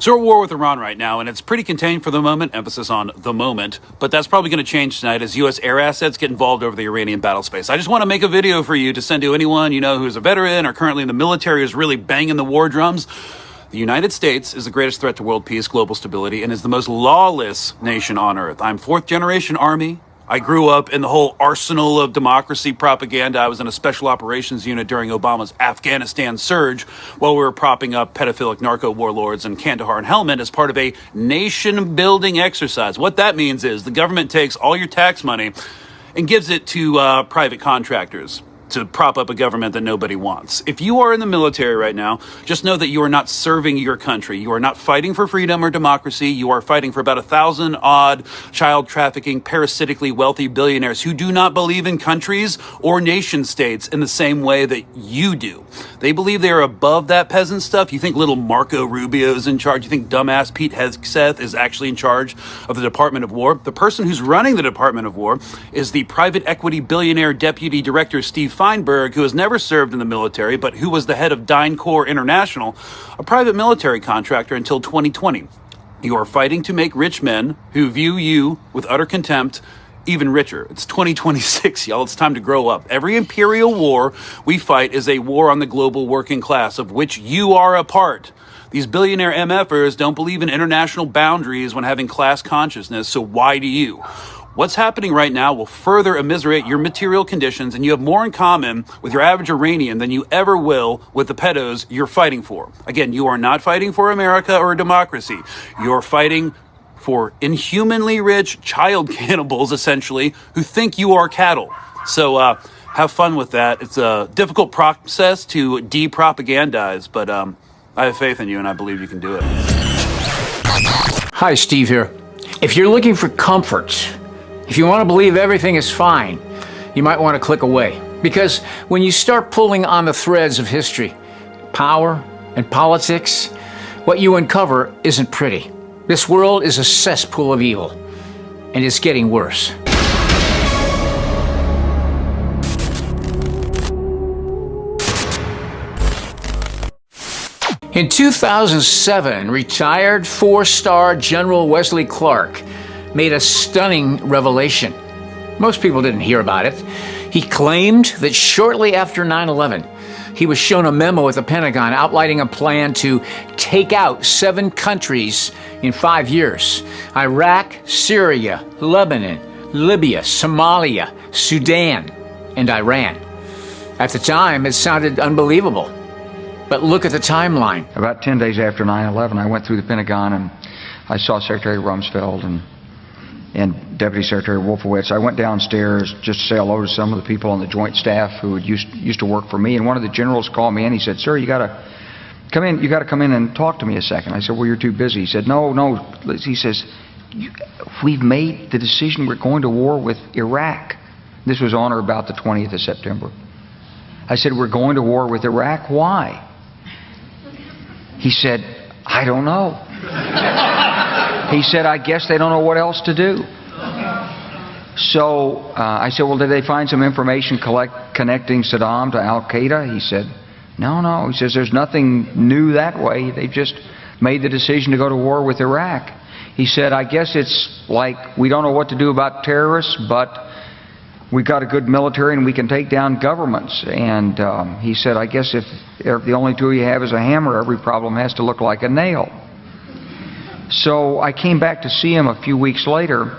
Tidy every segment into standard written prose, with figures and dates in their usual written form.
So we're at war with Iran right now, and it's pretty contained for the moment, emphasis on the moment, but that's probably going to change tonight as U.S. air assets get involved over the Iranian battle space. I just want to make a video for you to send to anyone you know who's a veteran or currently in the military who's really banging the war drums. The United States is the greatest threat to world peace, global stability, and is the most lawless nation on earth. I'm fourth generation Army. I grew up in the whole arsenal of democracy propaganda. I was in a special operations unit during Obama's Afghanistan surge while we were propping up pedophilic narco warlords in Kandahar and Helmand as part of a nation-building exercise. What that means is the government takes all your tax money and gives it to private contractors to prop up a government that nobody wants. If you are in the military right now, just know that you are not serving your country. You are not fighting for freedom or democracy. You are fighting for about 1,000 odd child trafficking, parasitically wealthy billionaires who do not believe in countries or nation states in the same way that you do. They believe they are above that peasant stuff. You think little Marco Rubio's in charge. You think dumbass Pete Hegseth is actually in charge of the Department of War. The person who's running the Department of War is the private equity billionaire deputy director Steve Feinberg, who has never served in the military, but who was the head of DynCorp International, a private military contractor until 2020. You are fighting to make rich men who view you with utter contempt even richer. It's 2026, y'all. It's time to grow up. Every imperial war we fight is a war on the global working class, of which you are a part. These billionaire MFers don't believe in international boundaries when having class consciousness, so why do you? What's happening right now will further immiserate your material conditions, and you have more in common with your average Iranian than you ever will with the pedos you're fighting for. Again, you are not fighting for America or a democracy. You're fighting for inhumanly rich child cannibals, essentially, who think you are cattle. So have fun with that. It's a difficult process to de-propagandize, but I have faith in you, and I believe you can do it. Hi, Steve here. If you're looking for comfort, if you want to believe everything is fine, you might want to click away. Because when you start pulling on the threads of history, power, and politics, what you uncover isn't pretty. This world is a cesspool of evil, and it's getting worse. In 2007, retired four-star General Wesley Clark made a stunning revelation. Most people didn't hear about it. He claimed that shortly after 9/11, he was shown a memo at the Pentagon outlining a plan to take out 7 countries in 5 years: Iraq, Syria, Lebanon, Libya, Somalia, Sudan, and Iran. At the time, it sounded unbelievable. But look at the timeline. About 10 days after 9/11, I went through the Pentagon and I saw Secretary Rumsfeld and Deputy Secretary Wolfowitz. I went downstairs just to say hello to some of the people on the Joint Staff who had used to work for me, and one of the generals called me in. He said, "Sir, you got to come in. You got to come in and talk to me a second." I said, "Well, you're too busy." He said, "No." He says, "We've made the decision. We're going to war with Iraq." This was on or about the 20th of September. I said, "We're going to war with Iraq. Why?" He said, "I don't know." He said, "I guess they don't know what else to do." So I said, "Well, did they find some information connecting Saddam to Al-Qaeda?" He said, No. He says, "There's nothing new that way. They just made the decision to go to war with Iraq." He said, "I guess it's like we don't know what to do about terrorists, but we've got a good military and we can take down governments." And he said, "I guess if the only tool you have is a hammer, every problem has to look like a nail." So I came back to see him a few weeks later,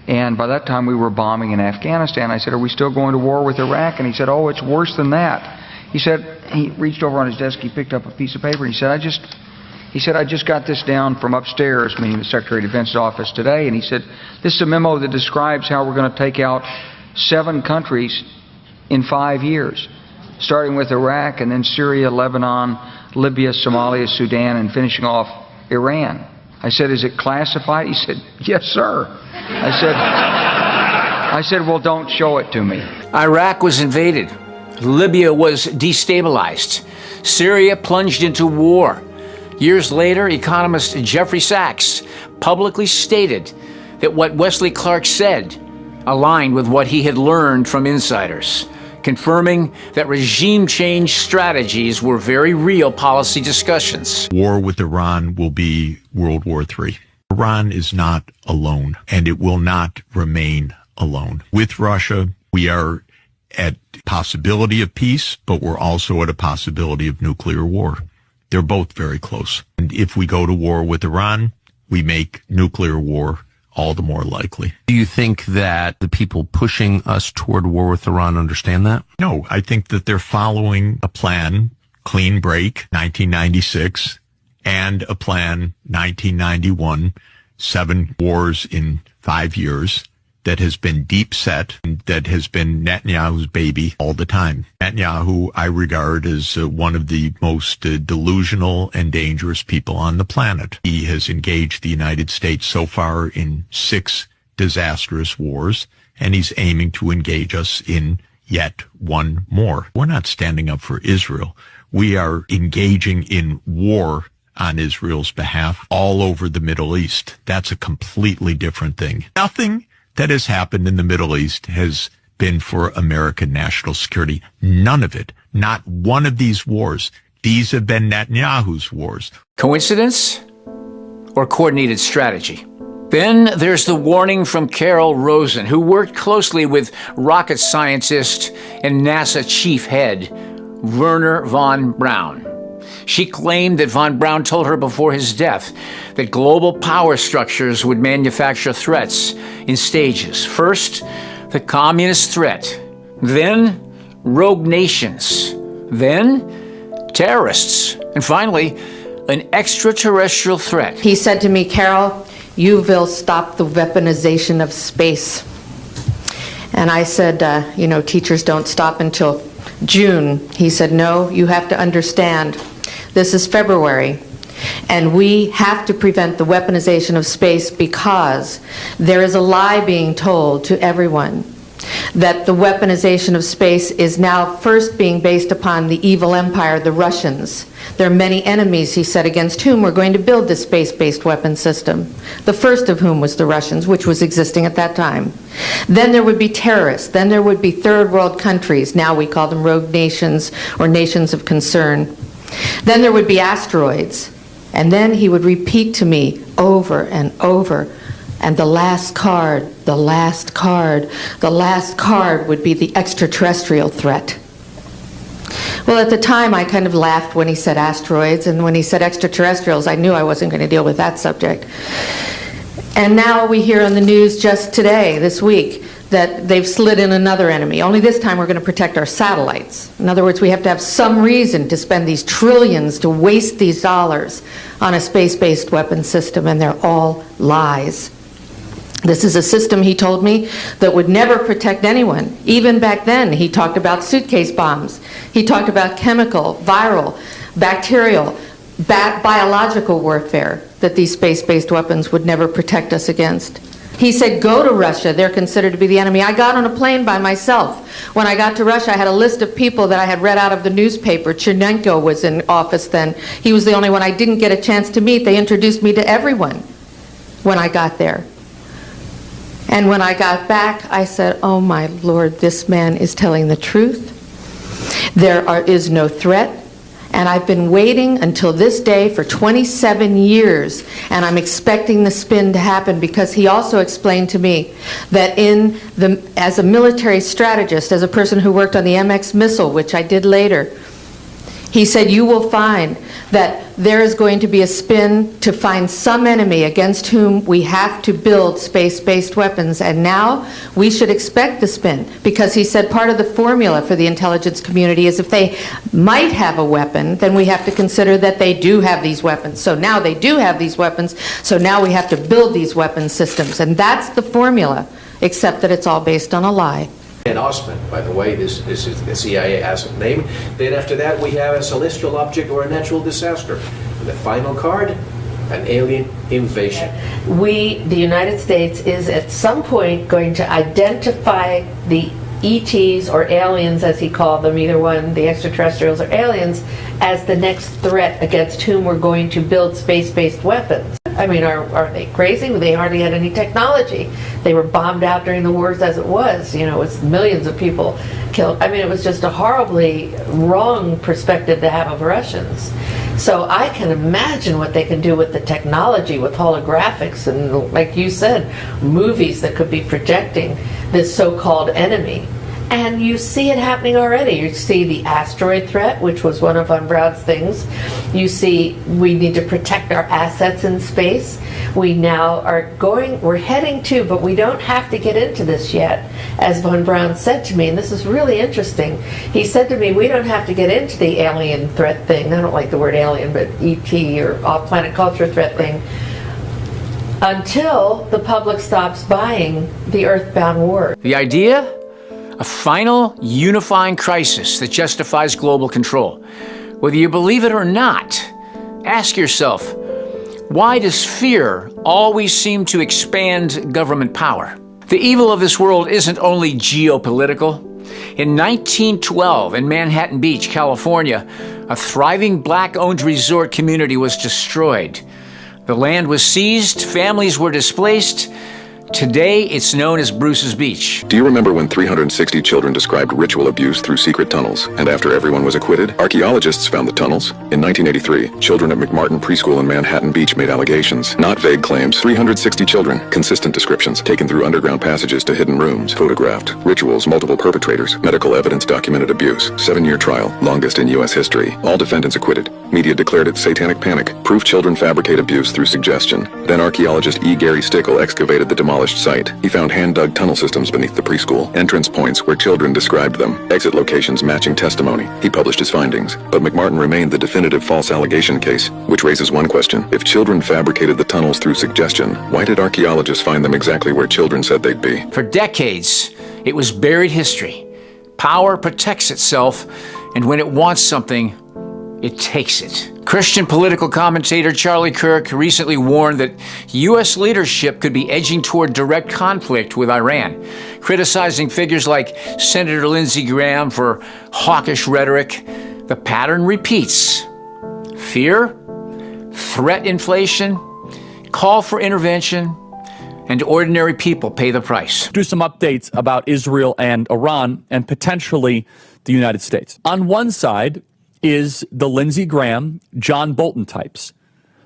and by that time we were bombing in Afghanistan. I said, "Are we still going to war with Iraq?" And he said, "Oh, it's worse than that." He said, he reached over on his desk, he picked up a piece of paper, and he said, I just got this down from upstairs," meaning the Secretary of Defense's office today, and he said, "This is a memo that describes how we're going to take out 7 countries in 5 years, starting with Iraq and then Syria, Lebanon, Libya, Somalia, Sudan, and finishing off Iran." I said, "Is it classified?" He said, "Yes, sir." I said, "Well, don't show it to me." Iraq was invaded. Libya was destabilized. Syria plunged into war. Years later, economist Jeffrey Sachs publicly stated that what Wesley Clark said aligned with what he had learned from insiders. confirming that regime change strategies were very real policy discussions. War with Iran will be World War III. Iran is not alone, and it will not remain alone. With Russia, we are at possibility of peace, but we're also at a possibility of nuclear war. They're both very close. And if we go to war with Iran, we make nuclear war all the more likely. Do you think that the people pushing us toward war with Iran understand that? No, I think that they're following a plan, clean break, 1996, and a plan, 1991, 7 wars in 5 years, that has been deep set, that has been Netanyahu's baby all the time. Netanyahu, I regard as one of the most delusional and dangerous people on the planet. He has engaged the United States so far in 6 disastrous wars, and he's aiming to engage us in yet one more. We're not standing up for Israel. We are engaging in war on Israel's behalf all over the Middle East. That's a completely different thing. Nothing that has happened in the Middle East has been for American national security. None of it. Not one of these wars. These have been Netanyahu's wars. Coincidence or coordinated strategy? Then there's the warning from Carol Rosin, who worked closely with rocket scientist and NASA chief head Wernher von Braun. She claimed that von Braun told her before his death that global power structures would manufacture threats in stages. First, the communist threat, then rogue nations, then terrorists, and finally, an extraterrestrial threat. He said to me, Carol, you will stop the weaponization of space. And I said, teachers don't stop until June. He said, no, you have to understand. This is February, and we have to prevent the weaponization of space because there is a lie being told to everyone that the weaponization of space is now first being based upon the evil empire, the Russians. There are many enemies, he said, against whom we're going to build this space-based weapon system, the first of whom was the Russians, which was existing at that time. Then there would be terrorists. Then there would be third world countries. Now we call them rogue nations or nations of concern. Then there would be asteroids. And then he would repeat to me over and over, and the last card would be the extraterrestrial threat. Well, at the time, I kind of laughed when he said asteroids, and when he said extraterrestrials, I knew I wasn't going to deal with that subject. And now we hear on the news just today, this week, that they've slid in another enemy. Only this time we're going to protect our satellites. In other words, we have to have some reason to spend these trillions, to waste these dollars on a space-based weapon system, and they're all lies. This is a system, he told me, that would never protect anyone. Even back then, he talked about suitcase bombs. He talked about chemical, viral, bacterial, biological warfare, that these space-based weapons would never protect us against. He said, go to Russia. They're considered to be the enemy. I got on a plane by myself. When I got to Russia, I had a list of people that I had read out of the newspaper. Chernenko was in office then. He was the only one I didn't get a chance to meet. They introduced me to everyone when I got there. And when I got back, I said, oh my Lord, this man is telling the truth. There is no threat. And I've been waiting until this day for 27 years, and I'm expecting the spin to happen, because he also explained to me that as a military strategist, as a person who worked on the MX missile, which I did later, he said, you will find that there is going to be a spin to find some enemy against whom we have to build space-based weapons. And now we should expect the spin, because he said part of the formula for the intelligence community is if they might have a weapon, then we have to consider that they do have these weapons. So now they do have these weapons, so now we have to build these weapon systems. And that's the formula, except that it's all based on a lie. And Osman, by the way, this is the CIA asset name. Then after that, we have a celestial object or a natural disaster. And the final card, an alien invasion. The United States, is at some point going to identify the ETs, or aliens as he called them, either one, the extraterrestrials or aliens, as the next threat against whom we're going to build space-based weapons. I mean, are they crazy? They hardly had any technology. They were bombed out during the wars as it was. You know, it was millions of people killed. I mean, it was just a horribly wrong perspective to have of Russians. So I can imagine what they can do with the technology, with holographics and, like you said, movies that could be projecting this so-called enemy. And you see it happening already. You see the asteroid threat, which was one of Von Braun's things. You see we need to protect our assets in space. We now we're heading to, but we don't have to get into this yet, as Von Braun said to me, and this is really interesting. He said to me, we don't have to get into the alien threat thing. I don't like the word alien, but ET or off-planet culture threat thing, until the public stops buying the Earthbound war. The idea? A final, unifying crisis that justifies global control. Whether you believe it or not, ask yourself, why does fear always seem to expand government power? The evil of this world isn't only geopolitical. In 1912, in Manhattan Beach, California, a thriving black-owned resort community was destroyed. The land was seized, families were displaced. Today, it's known as Bruce's Beach. Do you remember when 360 children described ritual abuse through secret tunnels, and after everyone was acquitted, archaeologists found the tunnels? In 1983, children at McMartin Preschool in Manhattan Beach made allegations. Not vague claims. 360 children. Consistent descriptions. Taken through underground passages to hidden rooms. Photographed. Rituals. Multiple perpetrators. Medical evidence documented abuse. 7-year trial. Longest in U.S. history. All defendants acquitted. Media declared it satanic panic. Proof children fabricate abuse through suggestion. Then archaeologist E. Gary Stickle excavated the demolished site. He found hand-dug tunnel systems beneath the preschool, entrance points where children described them, exit locations matching testimony. He published his findings, but McMartin remained the definitive false allegation case, which raises one question. If children fabricated the tunnels through suggestion, why did archaeologists find them exactly where children said they'd be? For decades, it was buried history. Power protects itself, and when it wants something, it takes it. Christian political commentator Charlie Kirk recently warned that U.S. leadership could be edging toward direct conflict with Iran, criticizing figures like Senator Lindsey Graham for hawkish rhetoric. The pattern repeats. Fear, threat inflation, call for intervention, and ordinary people pay the price. Do some updates about Israel and Iran and potentially the United States. On one side is the Lindsey Graham, John Bolton types,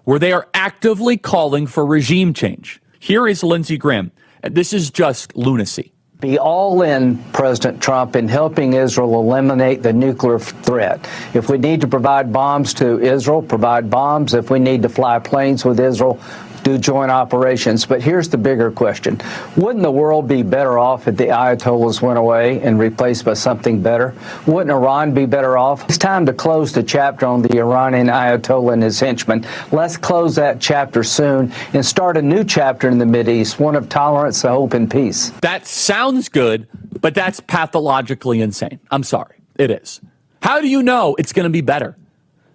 where they are actively calling for regime change. Here is Lindsey Graham. This is just lunacy. Be all in, President Trump, in helping Israel eliminate the nuclear threat. If we need to provide bombs to Israel, provide bombs. If we need to fly planes with Israel, do joint operations. But here's the bigger question. Wouldn't the world be better off if the Ayatollahs went away and replaced by something better? Wouldn't Iran be better off? It's time to close the chapter on the Iranian Ayatollah and his henchmen. Let's close that chapter soon and start a new chapter in the Mideast, one of tolerance, hope, and peace. That sounds good, but that's pathologically insane. I'm sorry. It is. How do you know it's going to be better?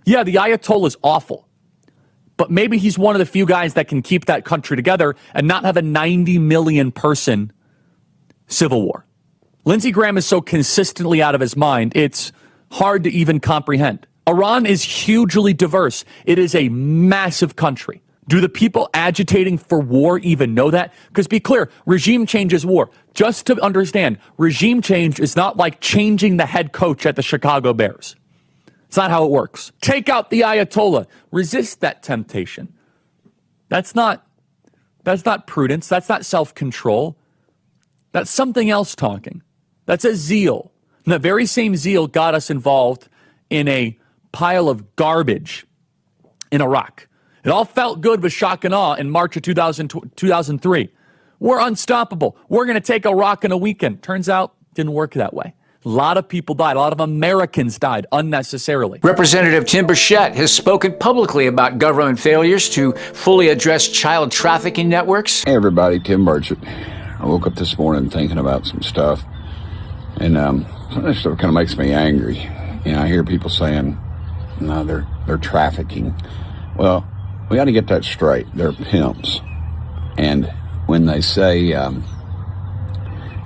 Yeah, the Ayatollah is awful. But maybe he's one of the few guys that can keep that country together and not have a 90 million person civil war. Lindsey Graham is so consistently out of his mind, it's hard to even comprehend. Iran is hugely diverse. It is a massive country. Do the people agitating for war even know that? Because be clear, regime change is war. Just to understand, regime change is not like changing the head coach at the Chicago Bears. It's not how it works. Take out the Ayatollah. Resist that temptation. That's not prudence. That's not self-control. That's something else talking. That's a zeal. And that very same zeal got us involved in a pile of garbage in Iraq. It all felt good with shock and awe in March of 2003. We're unstoppable. We're going to take Iraq in a weekend. Turns out, it didn't work that way. A lot of people died. A lot of Americans died unnecessarily. Representative Tim Burchett has spoken publicly about government failures to fully address child trafficking networks. Hey everybody, Tim Burchett. I woke up this morning thinking about some stuff, and this stuff kind of makes me angry. You know, I hear people saying, no, they're trafficking. Well, we got to get that straight. They're pimps. And when they say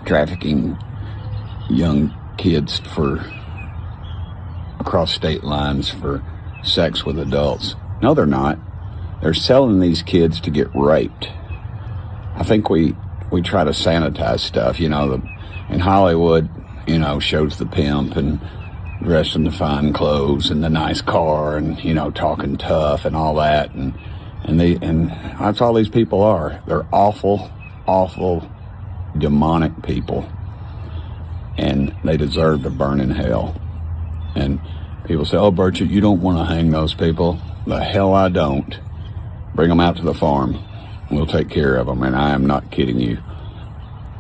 trafficking young kids for across state lines for sex with adults, no, they're not. They're selling these kids to get raped. I think we try to sanitize stuff, in Hollywood, shows the pimp and dressed in the fine clothes and the nice car and, talking tough and all that. And that's all these people are. They're awful, awful, demonic people. And they deserve to burn in hell. And people say, oh, Burchett, you don't want to hang those people. The hell I don't. Bring them out to the farm. We'll take care of them. And I am not kidding you.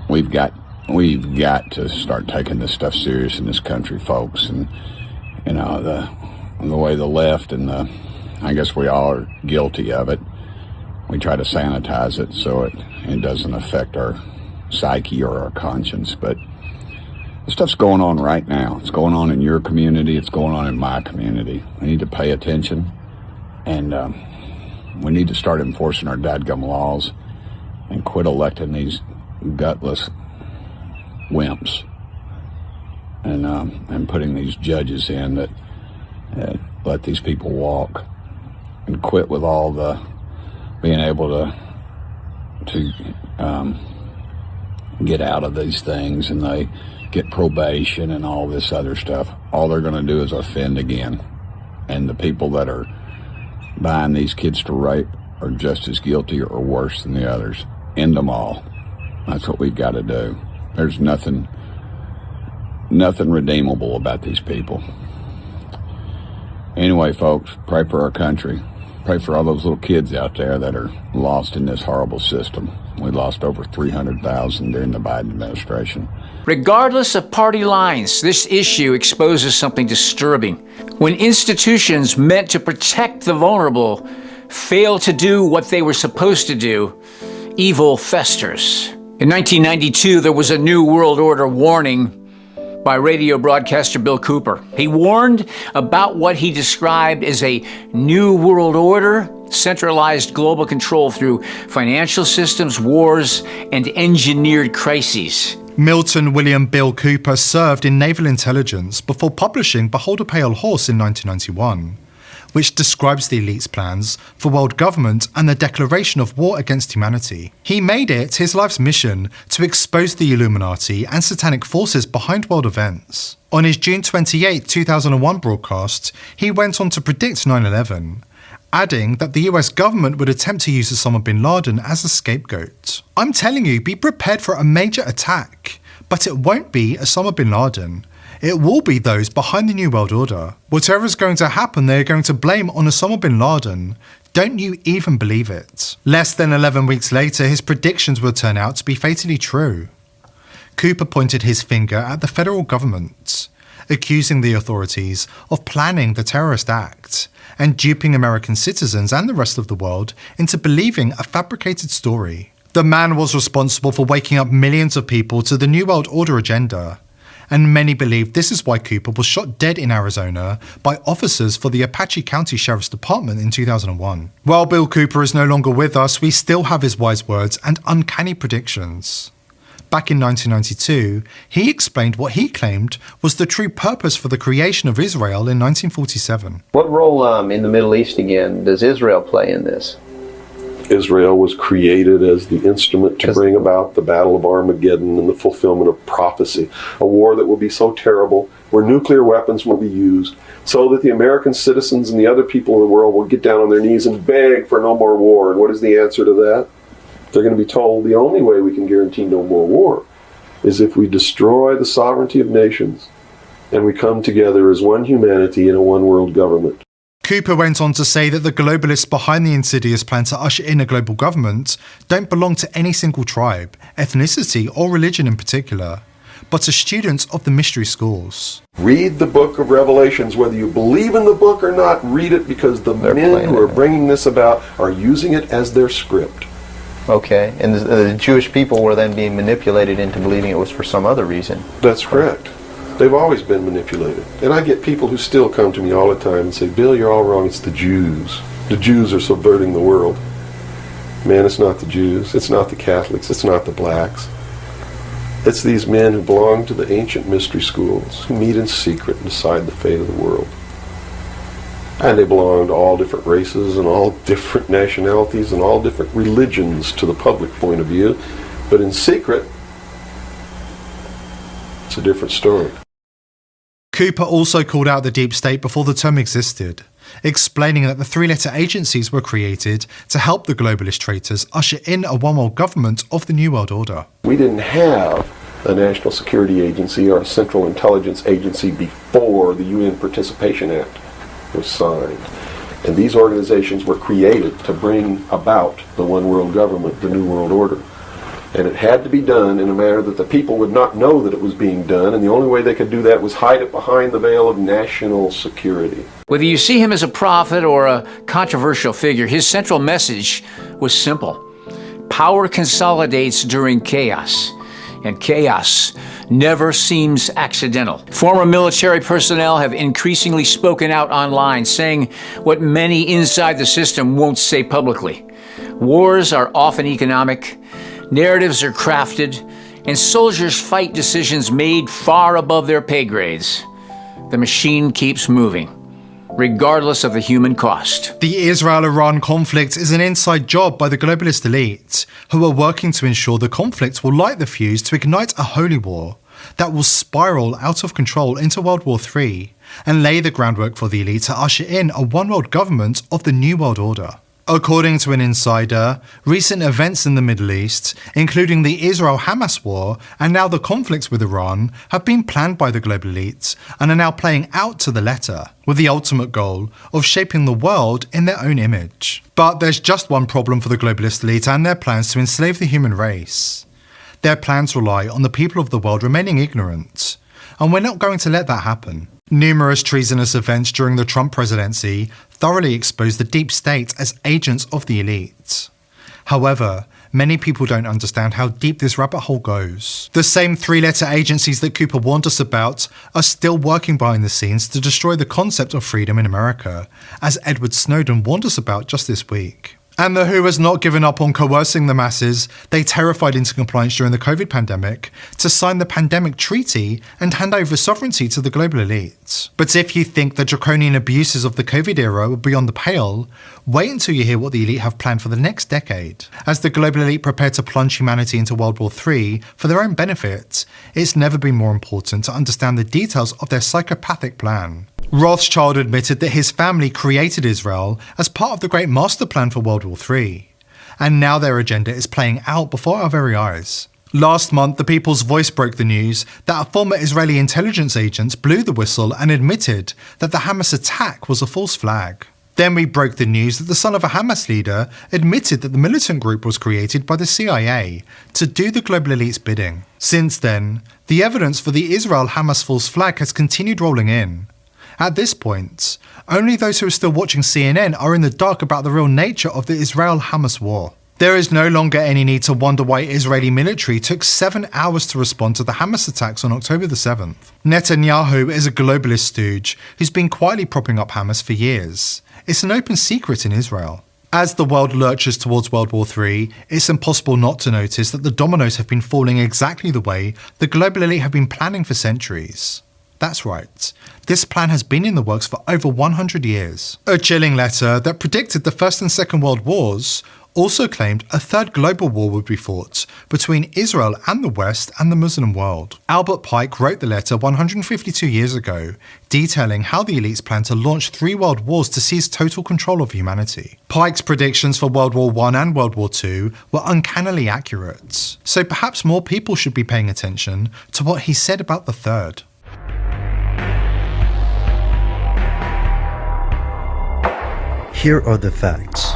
We've got to start taking this stuff serious in this country, folks. And, the way the left and I guess we all are guilty of it. We try to sanitize it so it doesn't affect our psyche or our conscience. But this stuff's going on right now. It's going on in your community. It's going on in my community. We need to pay attention. And we need to start enforcing our dadgum laws and quit electing these gutless wimps and putting these judges in that let these people walk, and quit with all the being able to get out of these things, and they get probation and all this other stuff. All they're going to do is offend again. And the people that are buying these kids to rape are just as guilty or worse than the others. End them all. That's what we've got to do. There's nothing redeemable about these people. Anyway, folks, pray for our country. Pray for all those little kids out there that are lost in this horrible system. We lost over 300,000 during the Biden administration. Regardless of party lines, this issue exposes something disturbing. When institutions meant to protect the vulnerable fail to do what they were supposed to do, evil festers. In 1992, there was a New World Order warning by radio broadcaster Bill Cooper. He warned about what he described as a New World Order, centralized global control through financial systems, wars, and engineered crises. Milton William Bill Cooper served in naval intelligence before publishing Behold a Pale Horse in 1991, which describes the elite's plans for world government and the declaration of war against humanity. He made it his life's mission to expose the Illuminati and satanic forces behind world events. On his June 28, 2001 broadcast, he went on to predict 9/11, adding that the US government would attempt to use Osama bin Laden as a scapegoat. I'm telling you, be prepared for a major attack, but it won't be Osama bin Laden. It will be those behind the New World Order. Whatever is going to happen, they are going to blame on Osama bin Laden. Don't you even believe it? Less than 11 weeks later, his predictions would turn out to be fatally true. Cooper pointed his finger at the federal government, accusing the authorities of planning the terrorist act and duping American citizens and the rest of the world into believing a fabricated story. The man was responsible for waking up millions of people to the New World Order agenda, and many believe this is why Cooper was shot dead in Arizona by officers for the Apache County Sheriff's Department in 2001. While Bill Cooper is no longer with us, we still have his wise words and uncanny predictions. Back in 1992, he explained what he claimed was the true purpose for the creation of Israel in 1947. What role in the Middle East again does Israel play in this? Israel was created as the instrument to bring about the Battle of Armageddon and the fulfillment of prophecy, a war that will be so terrible, where nuclear weapons will be used, so that the American citizens and the other people in the world will get down on their knees and beg for no more war. And what is the answer to that? They're going to be told the only way we can guarantee no more war is if we destroy the sovereignty of nations and we come together as one humanity in a one world government. Cooper went on to say that the globalists behind the insidious plan to usher in a global government don't belong to any single tribe, ethnicity, or religion in particular, but are students of the mystery schools. Read the book of Revelations, whether you believe in the book or not, read it, because the men who are bringing this about are using it as their script. Okay, and the Jewish people were then being manipulated into believing it was for some other reason. That's correct. They've always been manipulated. And I get people who still come to me all the time and say, Bill, you're all wrong, it's the Jews. The Jews are subverting the world. Man, it's not the Jews, it's not the Catholics, it's not the blacks. It's these men who belong to the ancient mystery schools, who meet in secret and decide the fate of the world. And they belong to all different races and all different nationalities and all different religions to the public point of view. But in secret, it's a different story. Cooper also called out the deep state before the term existed, explaining that the three-letter agencies were created to help the globalist traitors usher in a one-world government of the New World Order. We didn't have a national security agency or a central intelligence agency before the UN Participation Act was signed. And these organizations were created to bring about the one world government, the New World Order. And it had to be done in a manner that the people would not know that it was being done, and the only way they could do that was hide it behind the veil of national security. Whether you see him as a prophet or a controversial figure, his central message was simple. Power consolidates during chaos, and chaos never seems accidental. Former military personnel have increasingly spoken out online, saying what many inside the system won't say publicly. Wars are often economic, narratives are crafted, and soldiers fight decisions made far above their pay grades. The machine keeps moving, regardless of the human cost. The Israel-Iran conflict is an inside job by the globalist elite, who are working to ensure the conflict will light the fuse to ignite a holy war that will spiral out of control into World War III and lay the groundwork for the elite to usher in a one-world government of the New World Order. According to an insider, recent events in the Middle East, including the Israel-Hamas war and now the conflicts with Iran, have been planned by the global elites and are now playing out to the letter, with the ultimate goal of shaping the world in their own image. But there's just one problem for the globalist elite and their plans to enslave the human race. Their plans rely on the people of the world remaining ignorant, and we're not going to let that happen. Numerous treasonous events during the Trump presidency thoroughly exposed the deep state as agents of the elite. However, many people don't understand how deep this rabbit hole goes. The same three-letter agencies that Cooper warned us about are still working behind the scenes to destroy the concept of freedom in America, as Edward Snowden warned us about just this week. And the WHO has not given up on coercing the masses they terrified into compliance during the COVID pandemic to sign the pandemic treaty and hand over sovereignty to the global elite. But if you think the draconian abuses of the COVID era were beyond the pale, wait until you hear what the elite have planned for the next decade. As the global elite prepare to plunge humanity into World War III for their own benefit, it's never been more important to understand the details of their psychopathic plan. Rothschild admitted that his family created Israel as part of the great master plan for World War III, and now their agenda is playing out before our very eyes. Last month, the People's Voice broke the news that a former Israeli intelligence agent blew the whistle and admitted that the Hamas attack was a false flag. Then we broke the news that the son of a Hamas leader admitted that the militant group was created by the CIA to do the global elite's bidding. Since then, the evidence for the Israel-Hamas false flag has continued rolling in. At this point, only those who are still watching CNN are in the dark about the real nature of the Israel-Hamas war. There is no longer any need to wonder why Israeli military took 7 hours to respond to the Hamas attacks on October the 7th. Netanyahu is a globalist stooge who's been quietly propping up Hamas for years. It's an open secret in Israel. As the world lurches towards World War III, it's impossible not to notice that the dominoes have been falling exactly the way the global elite have been planning for centuries. That's right. This plan has been in the works for over 100 years. A chilling letter that predicted the First and Second World Wars also claimed a third global war would be fought between Israel and the West and the Muslim world. Albert Pike wrote the letter 152 years ago, detailing how the elites plan to launch 3 world wars to seize total control of humanity. Pike's predictions for World War I and World War II were uncannily accurate, so perhaps more people should be paying attention to what he said about the third. Here are the facts.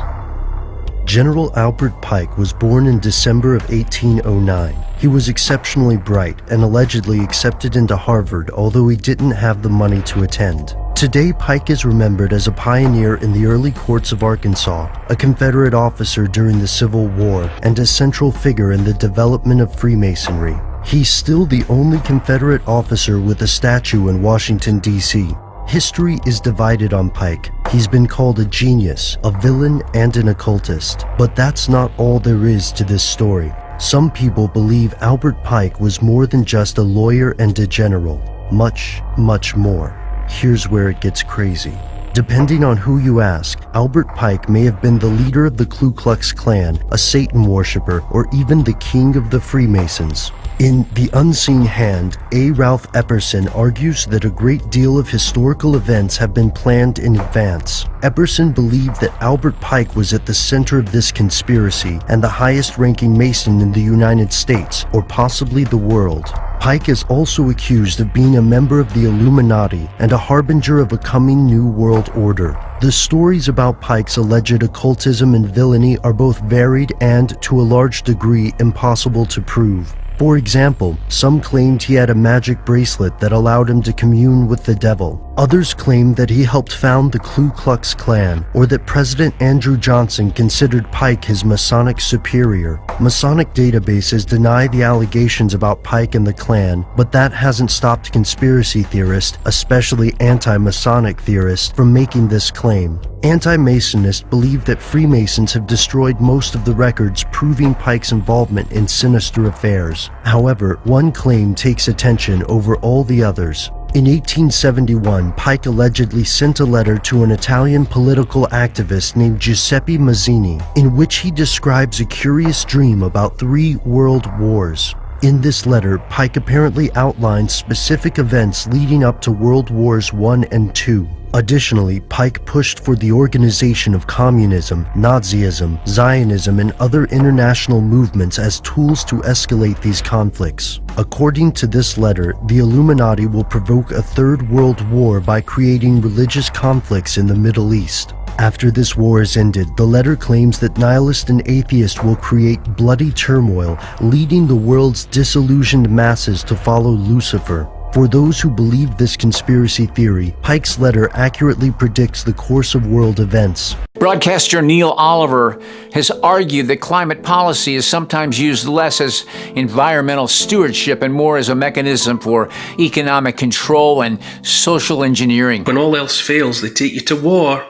General Albert Pike was born in December of 1809. He was exceptionally bright and allegedly accepted into Harvard, although he didn't have the money to attend. Today, Pike is remembered as a pioneer in the early courts of Arkansas, a Confederate officer during the Civil War, and a central figure in the development of Freemasonry. He's still the only Confederate officer with a statue in Washington, D.C. History is divided on Pike. He's been called a genius, a villain, and an occultist. But that's not all there is to this story. Some people believe Albert Pike was more than just a lawyer and a general. Much, much more. Here's where it gets crazy. Depending on who you ask, Albert Pike may have been the leader of the Ku Klux Klan, a Satan worshipper, or even the king of the Freemasons. In The Unseen Hand, A. Ralph Epperson argues that a great deal of historical events have been planned in advance. Epperson believed that Albert Pike was at the center of this conspiracy and the highest-ranking Mason in the United States, or possibly the world. Pike is also accused of being a member of the Illuminati and a harbinger of a coming new world order. The stories about Pike's alleged occultism and villainy are both varied and, to a large degree, impossible to prove. For example, some claimed he had a magic bracelet that allowed him to commune with the devil. Others claimed that he helped found the Ku Klux Klan, or that President Andrew Johnson considered Pike his Masonic superior. Masonic databases deny the allegations about Pike and the Klan, but that hasn't stopped conspiracy theorists, especially anti-Masonic theorists, from making this claim. Anti-Masonists believe that Freemasons have destroyed most of the records proving Pike's involvement in sinister affairs. However, one claim takes attention over all the others. In 1871, Pike allegedly sent a letter to an Italian political activist named Giuseppe Mazzini, in which he describes a curious dream about 3 world wars. In this letter, Pike apparently outlines specific events leading up to World Wars I and II. Additionally, Pike pushed for the organization of communism, Nazism, Zionism, and other international movements as tools to escalate these conflicts. According to this letter, the Illuminati will provoke a third world war by creating religious conflicts in the Middle East. After this war is ended, the letter claims that nihilists and atheists will create bloody turmoil, leading the world's disillusioned masses to follow Lucifer. For those who believe this conspiracy theory, Pike's letter accurately predicts the course of world events. Broadcaster Neil Oliver has argued that climate policy is sometimes used less as environmental stewardship and more as a mechanism for economic control and social engineering. When all else fails, they take you to war.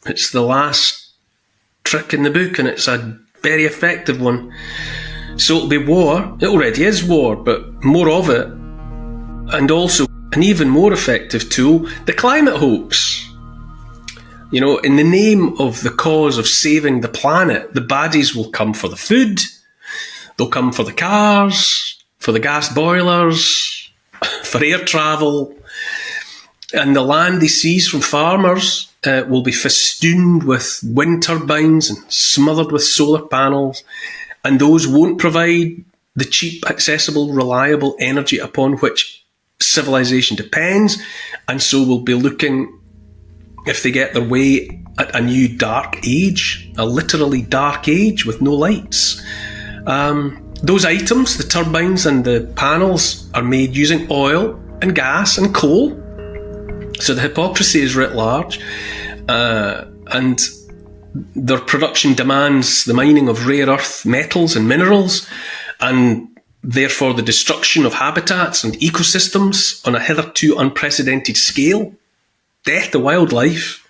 It's the last trick in the book, and it's a very effective one. So it'll be war. It already is war, but more of it. And also, an even more effective tool, the climate hoax. You know, in the name of the cause of saving the planet, the baddies will come for the food, they'll come for the cars, for the gas boilers, for air travel, and the land they seize from farmers will be festooned with wind turbines and smothered with solar panels, and those won't provide the cheap, accessible, reliable energy upon which civilization depends, and so we'll be looking, if they get their way, at a new dark age, a literally dark age with no lights. Those items, the turbines and the panels, are made using oil and gas and coal, so the hypocrisy is writ large, and their production demands the mining of rare earth metals and minerals, and therefore the destruction of habitats and ecosystems on a hitherto unprecedented scale, death to wildlife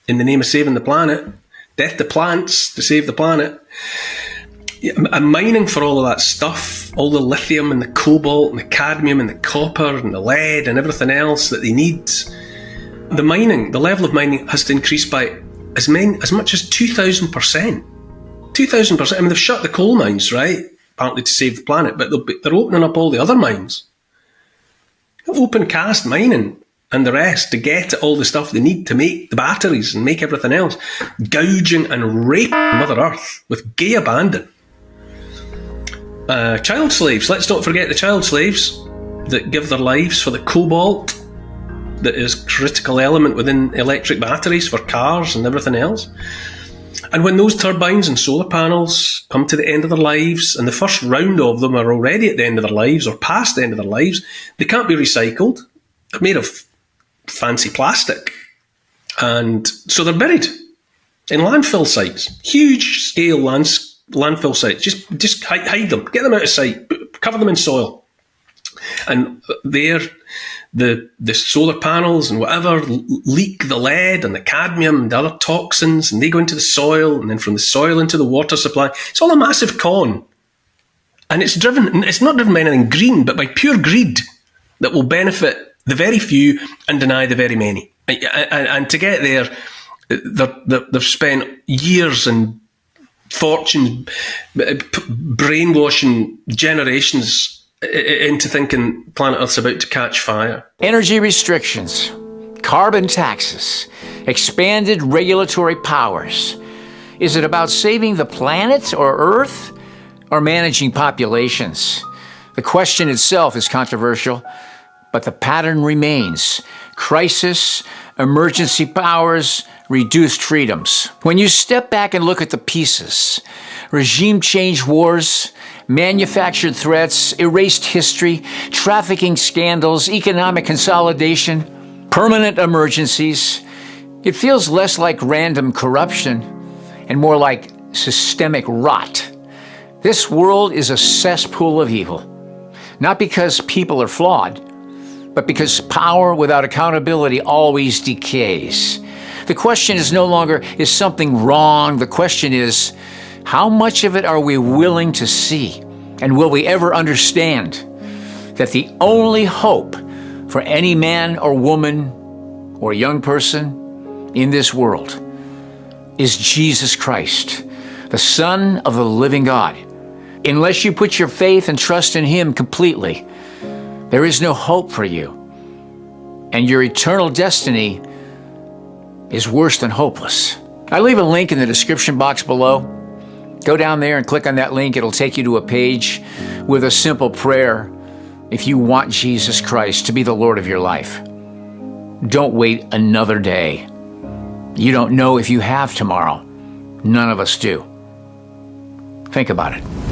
in the name of saving the planet, death to plants to save the planet, and mining for all of that stuff, all the lithium and the cobalt and the cadmium and the copper and the lead and everything else that they need. The mining, the level of mining has to increase by as much as 2,000%. 2,000%. I mean, they've shut the coal mines, right? Partly to save the planet, but they're opening up all the other mines. Open cast mining and the rest to get at all the stuff they need to make the batteries and make everything else. Gouging and raping Mother Earth with gay abandon. Child slaves. Let's not forget the child slaves that give their lives for the cobalt that is a critical element within electric batteries for cars and everything else. And when those turbines and solar panels come to the end of their lives, and the first round of them are already at the end of their lives or past the end of their lives, they can't be recycled. They're made of fancy plastic. And so they're buried in landfill sites, huge scale landfill sites. Just hide them, get them out of sight, cover them in soil. And there, the solar panels and whatever leak the lead and the cadmium and the other toxins, and they go into the soil, and then from the soil into the water supply. It's all a massive con. And it's not driven by anything green, but by pure greed that will benefit the very few and deny the very many. And to get there, they've spent years and fortunes brainwashing generations into thinking planet Earth's about to catch fire. Energy restrictions, carbon taxes, expanded regulatory powers. Is it about saving the planet or Earth, or managing populations? The question itself is controversial, but the pattern remains. Crisis, emergency powers, reduced freedoms. When you step back and look at the pieces, regime change wars, manufactured threats, erased history, trafficking scandals, economic consolidation, permanent emergencies, it feels less like random corruption and more like systemic rot. This world is a cesspool of evil, not because people are flawed, but because power without accountability always decays. The question is no longer, is something wrong? The question is, how much of it are we willing to see? And will we ever understand that the only hope for any man or woman or young person in this world is Jesus Christ, the Son of the living God? Unless you put your faith and trust in Him completely, there is no hope for you, and your eternal destiny is worse than hopeless. I leave a link in the description box below. Go down there and click on that link. It'll take you to a page with a simple prayer if you want Jesus Christ to be the Lord of your life. Don't wait another day. You don't know if you have tomorrow. None of us do. Think about it.